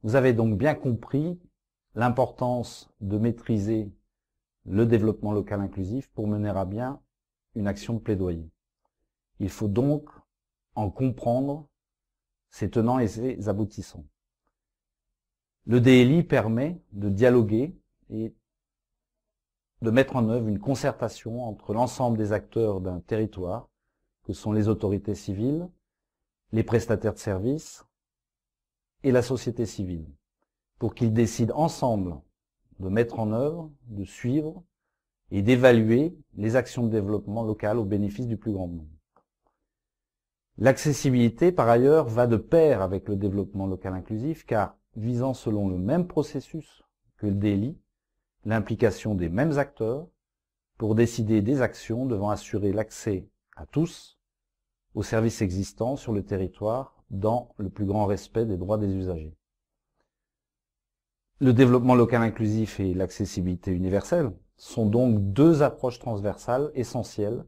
Vous avez donc bien compris l'importance de maîtriser le développement local inclusif pour mener à bien une action de plaidoyer. Il faut donc en comprendre ses tenants et ses aboutissants. Le DLI permet de dialoguer et de mettre en œuvre une concertation entre l'ensemble des acteurs d'un territoire, que sont les autorités civiles, les prestataires de services et la société civile, pour qu'ils décident ensemble de mettre en œuvre, de suivre et d'évaluer les actions de développement local au bénéfice du plus grand nombre. L'accessibilité, par ailleurs, va de pair avec le développement local inclusif, car visant selon le même processus que le DLI, l'implication des mêmes acteurs pour décider des actions devant assurer l'accès à tous aux services existants sur le territoire dans le plus grand respect des droits des usagers. Le développement local inclusif et l'accessibilité universelle sont donc deux approches transversales essentielles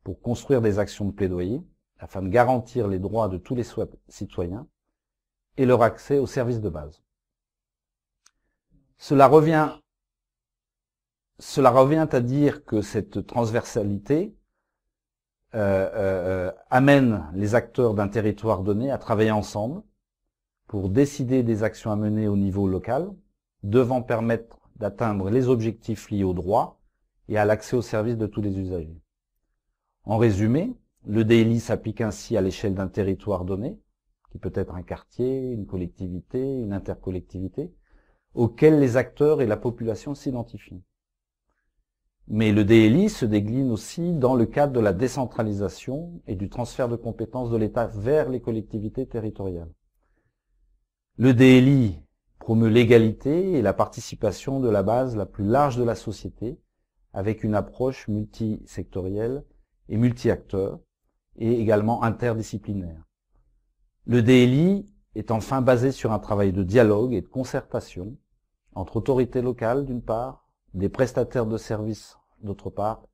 pour construire des actions de plaidoyer afin de garantir les droits de tous les citoyens et leur accès aux services de base. Cela revient à dire que cette transversalité amène les acteurs d'un territoire donné à travailler ensemble pour décider des actions à mener au niveau local, devant permettre d'atteindre les objectifs liés aux droits et à l'accès aux services de tous les usagers. En résumé, le DLI s'applique ainsi à l'échelle d'un territoire donné, qui peut être un quartier, une collectivité, une intercollectivité, auquel les acteurs et la population s'identifient. Mais le DLI se décline aussi dans le cadre de la décentralisation et du transfert de compétences de l'État vers les collectivités territoriales. Le DLI promeut l'égalité et la participation de la base la plus large de la société, avec une approche multisectorielle et multi-acteurs, et également interdisciplinaire. Le DLI est enfin basé sur un travail de dialogue et de concertation entre autorités locales d'une part, des prestataires de services d'autre part,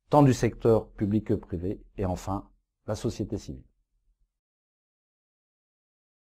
tant du secteur public que privé, et enfin la société civile.